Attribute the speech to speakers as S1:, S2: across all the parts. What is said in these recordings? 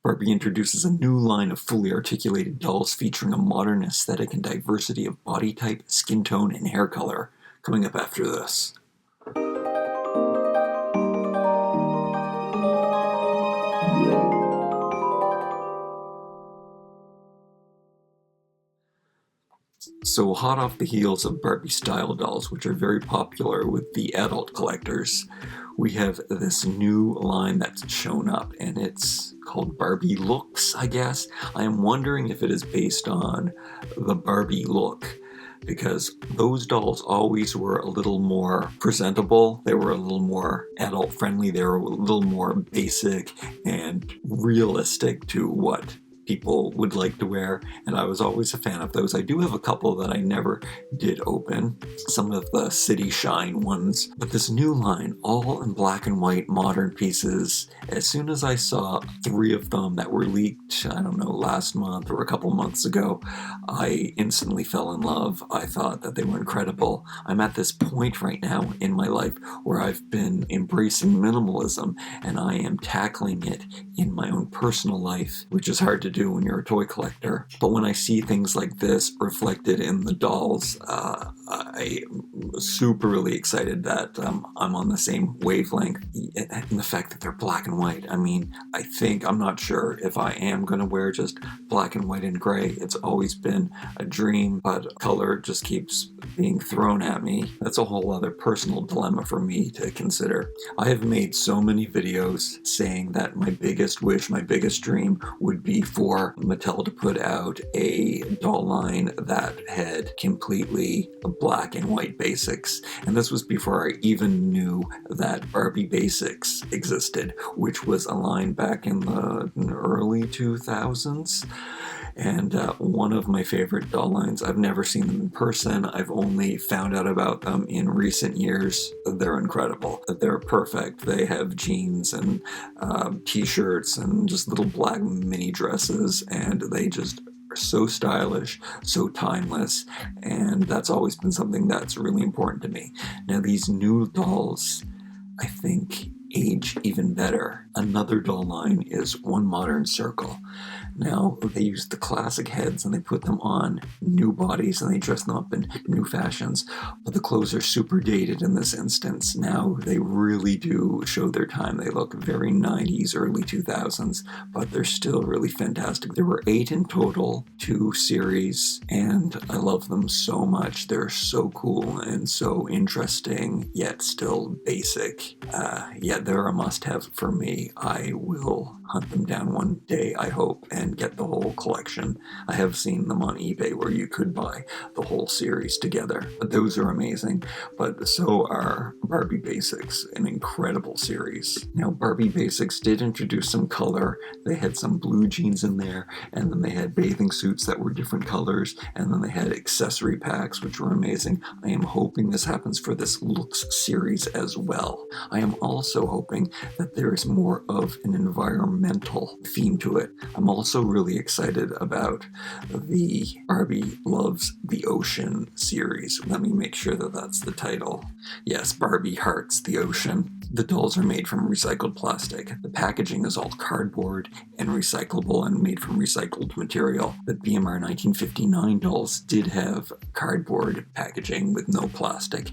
S1: Barbie introduces a new line of fully articulated dolls featuring a modern aesthetic and diversity of body type, skin tone, and hair color. Coming up after this. So hot off the heels of Barbie style dolls, which are very popular with the adult collectors, we have this new line that's shown up, and it's called Barbie Looks, I guess. I am wondering if it is based on the Barbie look, because those dolls always were a little more presentable. They were a little more adult friendly. They were a little more basic and realistic to what people would like to wear, and I was always a fan of those. I do have a couple that I never did open, some of the City Shine ones, but this new line, all in black and white modern pieces, as soon as I saw 3 of them that were leaked, I don't know, last month or a couple months ago, I instantly fell in love. I thought that they were incredible. I'm at this point right now in my life where I've been embracing minimalism, and I am tackling it in my own personal life, which is hard to do when you're a toy collector. But when I see things like this reflected in the dolls, I'm super really excited that I'm on the same wavelength. And the fact that they're black and white, I mean, I'm not sure if I am going to wear just black and white and gray. It's always been a dream, but color just keeps being thrown at me. That's a whole other personal dilemma for me to consider. I have made so many videos saying that my biggest wish, my biggest dream would be for Mattel to put out a doll line that had completely black and white basics. And this was before I even knew that Barbie Basics existed, which was a line back in the early 2000s. And one of my favorite doll lines. I've never seen them in person. I've only found out about them in recent years. They're incredible. They're perfect. They have jeans and t-shirts and just little black mini dresses, and they just are so stylish, so timeless, and that's always been something that's really important to me. Now, these new dolls, I think, age even better. Another doll line is One Modern Circle. Now, they use the classic heads and they put them on new bodies and they dress them up in new fashions, but the clothes are super dated in this instance. Now, they really do show their time. They look very 90s, early 2000s, but they're still really fantastic. There were 8 in total, 2 series, and I love them so much. They're so cool and so interesting, yet still basic. Yet they're a must-have for me. I will hunt them down one day, I hope, and get the whole collection. I have seen them on eBay where you could buy the whole series together. But those are amazing. But so are Barbie Basics, an incredible series. Now, Barbie Basics did introduce some color. They had some blue jeans in there, and then they had bathing suits that were different colors, and then they had accessory packs, which were amazing. I am hoping this happens for this Looks series as well. I am also hoping that there is more of an environmental theme to it. I'm also really excited about the Barbie Loves the Ocean series. Let me make sure that that's the title. Yes, Barbie Hearts the Ocean. The dolls are made from recycled plastic. The packaging is all cardboard and recyclable and made from recycled material. The BMR 1959 dolls did have cardboard packaging with no plastic,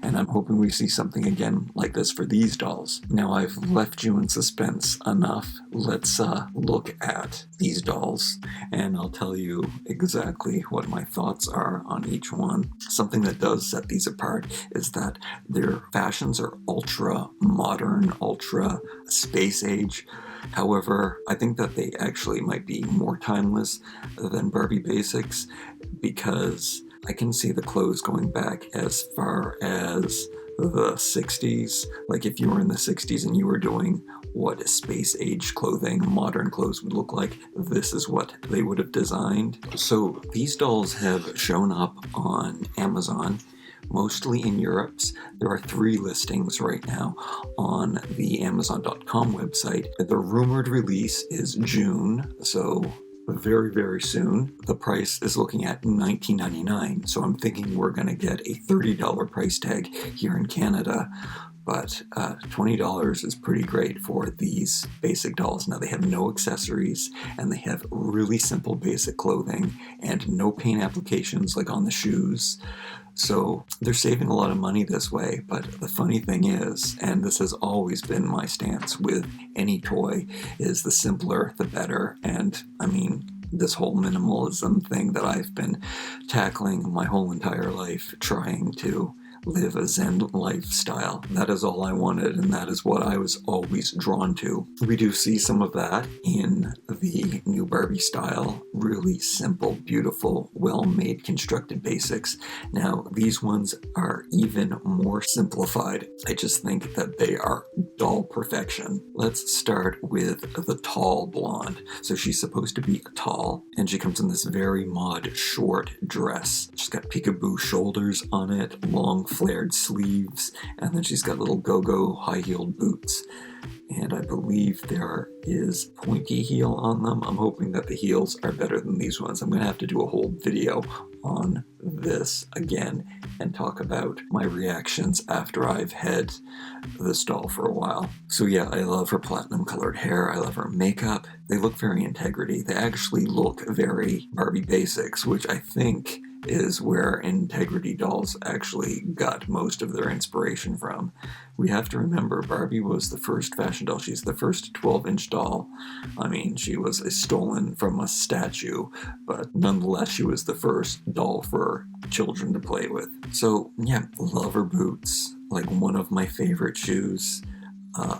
S1: and I'm hoping we see something again like this for these dolls. Now, I've left you in suspense enough. Let's look at these dolls, and I'll tell you exactly what my thoughts are on each one. Something that does set these apart is that their fashions are ultra modern, ultra space age. However, I think that they actually might be more timeless than Barbie Basics, because I can see the clothes going back as far as the 60s. Like if you were in the 60s and you were doing what space age clothing, modern clothes would look like, this is what they would have designed. So these dolls have shown up on Amazon, mostly in Europe's. There are 3 listings right now on the Amazon.com website. The rumored release is June, so very, very soon. The price is looking at $19.99, so I'm thinking we're going to get a $30 price tag here in Canada. but $20 is pretty great for these basic dolls. Now they have no accessories, and they have really simple basic clothing and no paint applications like on the shoes. So they're saving a lot of money this way, but the funny thing is, and this has always been my stance with any toy, is the simpler the better. And I mean, this whole minimalism thing that I've been tackling my whole entire life, trying to live a Zen lifestyle. That is all I wanted, and that is what I was always drawn to. We do see some of that in the new Barbie style. Really simple, beautiful, well-made, constructed basics. Now, these ones are even more simplified. I just think that they are doll perfection. Let's start with the tall blonde. So she's supposed to be tall, and she comes in this very mod short dress. She's got peekaboo shoulders on it, long flared sleeves, and then she's got little go-go high-heeled boots. And I believe there is pointy heel on them. I'm hoping that the heels are better than these ones. I'm going to have to do a whole video on this again and talk about my reactions after I've had this doll for a while. So yeah, I love her platinum colored hair. I love her makeup. They look very integrity. They actually look very Barbie basics, which I think is where Integrity dolls actually got most of their inspiration from. We have to remember Barbie was the first fashion doll. She's the first 12-inch doll. I mean, she was stolen from a statue, but nonetheless, she was the first doll for children to play with. So yeah, love her boots, like one of my favorite shoes.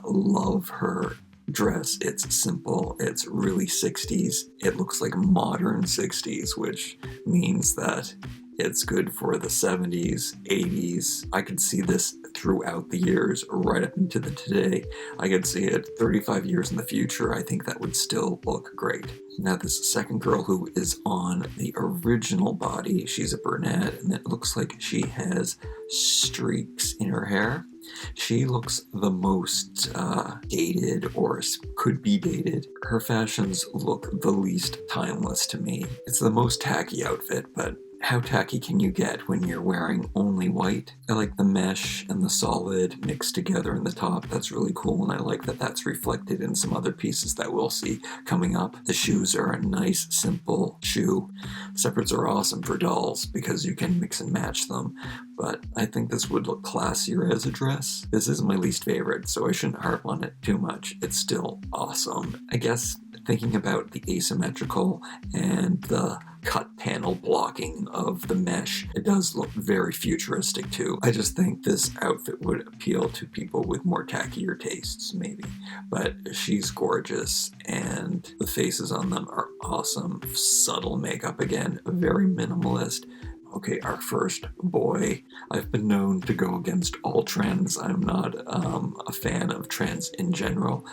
S1: Love her dress. It's simple. It's really 60s. It looks like modern 60s, which means that it's good for the 70s, 80s. I could see this throughout the years, right up into the today. I could see it 35 years in the future. I think that would still look great. Now this second girl who is on the original body, she's a brunette, and it looks like she has streaks in her hair. She looks the most dated, or could be dated. Her fashions look the least timeless to me. It's the most tacky outfit, but how tacky can you get when you're wearing only white? I like the mesh and the solid mixed together in the top. That's really cool, and I like that that's reflected in some other pieces that we'll see coming up. The shoes are a nice, simple shoe. Separates are awesome for dolls because you can mix and match them, but I think this would look classier as a dress. This is my least favorite, so I shouldn't harp on it too much. It's still awesome. I guess thinking about the asymmetrical and the cut panel blocking of the mesh, it does look very futuristic too. I just think this outfit would appeal to people with more tackier tastes, maybe. But she's gorgeous, and the faces on them are awesome. Subtle makeup again, very minimalist. Okay, our first boy. I've been known to go against all trends. I'm not a fan of trends in general,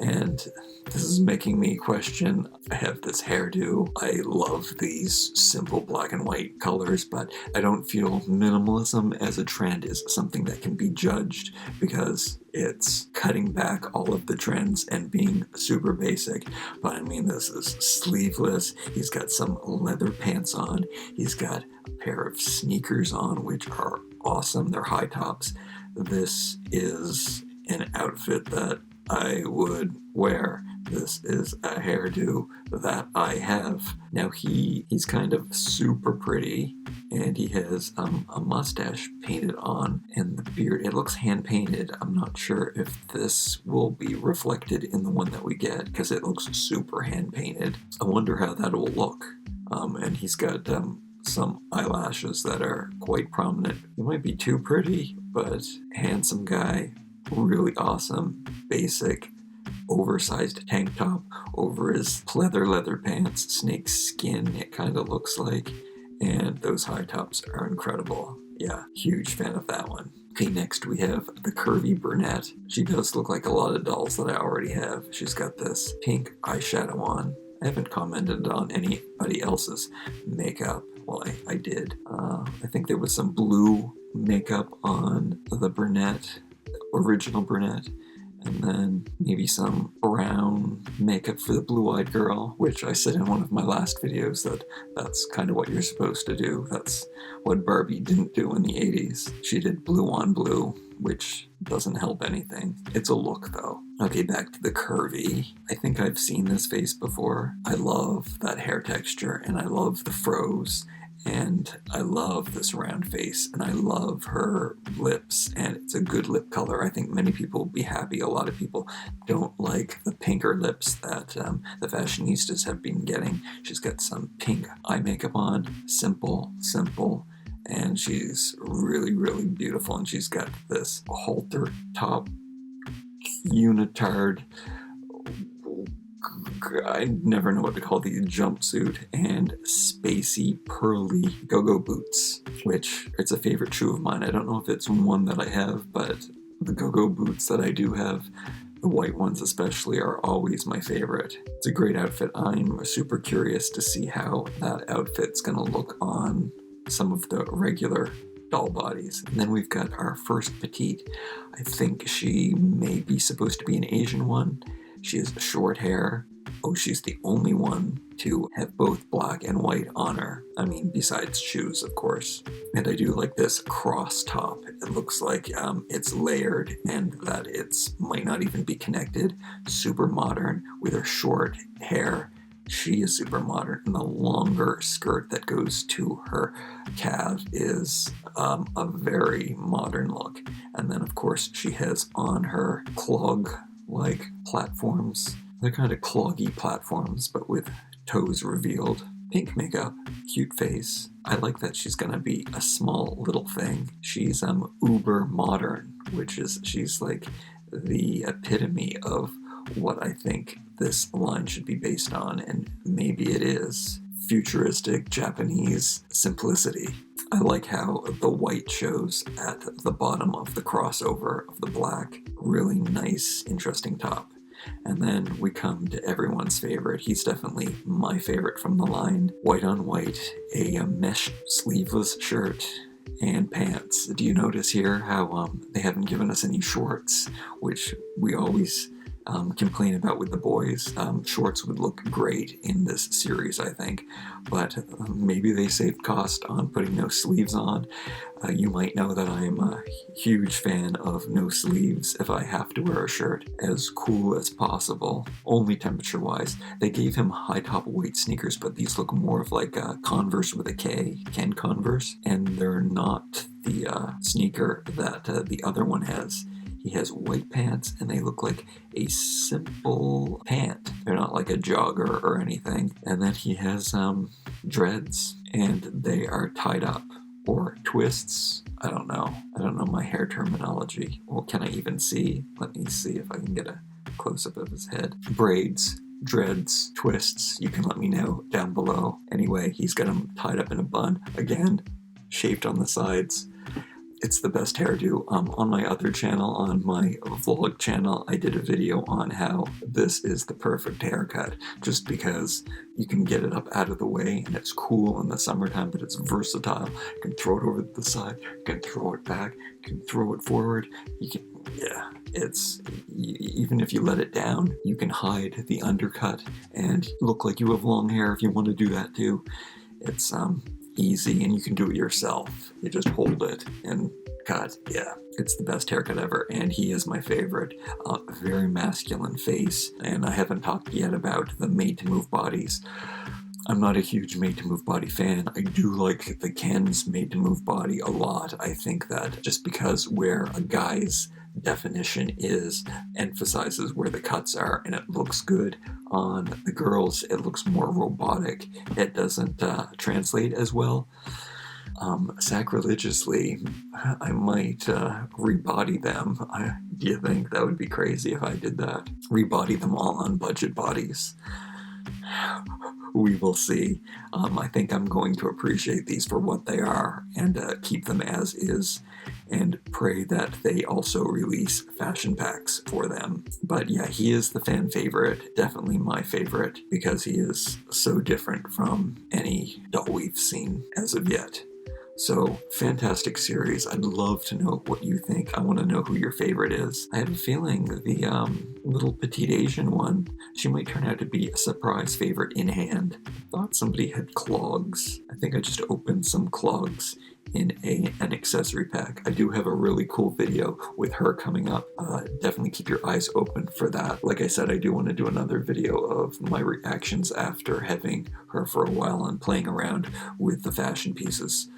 S1: and this is making me question. I have this hairdo. I love these simple black and white colors, but I don't feel minimalism as a trend is something that can be judged because it's cutting back all of the trends and being super basic. But I mean, this is sleeveless. He's got some leather pants on. He's got a pair of sneakers on, which are awesome. They're high tops. This is an outfit that I would wear. This is a hairdo that I have. Now he's kind of super pretty, and he has a mustache painted on, and the beard, it looks hand painted. I'm not sure if this will be reflected in the one that we get because it looks super hand painted. I wonder how that will look. And he's got some eyelashes that are quite prominent. He might be too pretty, but handsome guy, really awesome, basic, oversized tank top over his leather pants, snake skin it kind of looks like, and those high tops are incredible. Yeah, huge fan of that one. Okay, next we have the curvy brunette. She does look like a lot of dolls that I already have. She's got this pink eyeshadow on. I haven't commented on anybody else's makeup. Well, I did. I think there was some blue makeup on the brunette, original brunette, And then maybe some brown makeup for the blue-eyed girl, which I said in one of my last videos that that's kind of what you're supposed to do. That's what Barbie didn't do in the 80s. She did blue on blue, which doesn't help anything. It's a look though. Okay, back to the curvy. I think I've seen this face before. I love that hair texture, and I love the froze, and I love this round face, and I love her lips, and it's a good lip color. I think many people will be happy. A lot of people don't like the pinker lips that the fashionistas have been getting. She's got some pink eye makeup on, simple, and she's really, really beautiful, and she's got this halter top unitard, I never know what to call these, jumpsuit, and spacey pearly go-go boots, which it's a favorite shoe of mine. I don't know if it's one that I have, but the go-go boots that I do have, the white ones especially, are always my favorite. It's a great outfit. I'm super curious to see how that outfit's gonna look on some of the regular doll bodies. And then we've got our first petite. I think she may be supposed to be an Asian one. She has short hair. Oh, she's the only one to have both black and white on her. I mean, besides shoes, of course. And I do like this cross top. It looks like it's layered and that it's might not even be connected. Super modern with her short hair. She is super modern, and the longer skirt that goes to her calf is a very modern look. And then, of course, she has on her clog-like platforms. They're kind of cloggy platforms, but with toes revealed. Pink makeup, cute face. I like that she's gonna be a small little thing. She's uber modern, which is, she's like the epitome of what I think this line should be based on, and maybe it is. Futuristic Japanese simplicity. I like how the white shows at the bottom of the crossover of the black. Really nice, interesting top. And then we come to everyone's favorite. He's definitely my favorite from the line. White on white, a mesh sleeveless shirt and pants. Do you notice here how they haven't given us any shorts, which we always complain about with the boys. Shorts would look great in this series, I think, but maybe they saved cost on putting no sleeves on. You might know that I am a huge fan of no sleeves if I have to wear a shirt, as cool as possible, only temperature-wise. They gave him high-top white sneakers, but these look more of like a Converse with a K, Ken Converse, and they're not the sneaker that the other one has. He has white pants, and they look like a simple pant. They're not like a jogger or anything. And then he has dreads, and they are tied up, or twists. I don't know my hair terminology. Well, can I even see? Let me see if I can get a close-up of his head. Braids, dreads, twists. You can let me know down below. Anyway, he's got them tied up in a bun. Again, shaved on the sides. It's the best hairdo. On my other channel, on my vlog channel, I did a video on how this is the perfect haircut, just because you can get it up out of the way and it's cool in the summertime, but it's versatile. You can throw it over to the side, you can throw it back, you can throw it forward. Even if you let it down, you can hide the undercut and look like you have long hair if you want to do that too. It's easy, and you can do it yourself. You just hold it and cut. Yeah, it's the best haircut ever, and he is my favorite. Very masculine face, and I haven't talked yet about the made-to-move bodies. I'm not a huge made-to-move body fan. I do like the Ken's made-to-move body a lot. I think that just because where a guy's definition is emphasizes where the cuts are, and it looks good. On the girls, it looks more robotic. It doesn't translate as well. Sacrilegiously, I might rebody them. Do you think that would be crazy if I did that? Rebody them all on budget bodies. We will see. I think I'm going to appreciate these for what they are and keep them as is, and pray that they also release fashion packs for them. But yeah, he is the fan favorite, definitely my favorite, because he is so different from any doll we've seen as of yet. So, fantastic series. I'd love to know what you think. I want to know who your favorite is. I have a feeling the little petite Asian one, she might turn out to be a surprise favorite in hand. I thought somebody had clogs. I think I just opened some clogs in an accessory pack. I do have a really cool video with her coming up. Definitely keep your eyes open for that. Like I said, I do want to do another video of my reactions after having her for a while and playing around with the fashion pieces.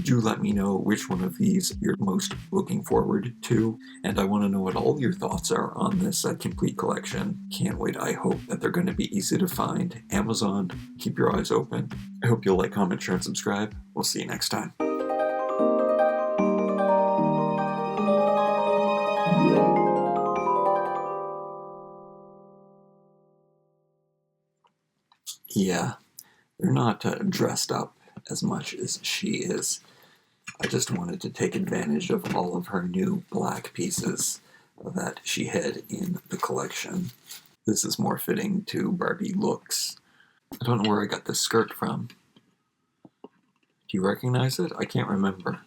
S1: Do let me know which one of these you're most looking forward to, and I want to know what all your thoughts are on this complete collection. Can't wait. I hope that they're going to be easy to find. Amazon, keep your eyes open. I hope you'll like, comment, share, and subscribe. We'll see you next time. Yeah, they're not dressed up as much as she is. I just wanted to take advantage of all of her new black pieces that she had in the collection. This is more fitting to Barbie looks. I don't know where I got this skirt from. Do you recognize it? I can't remember.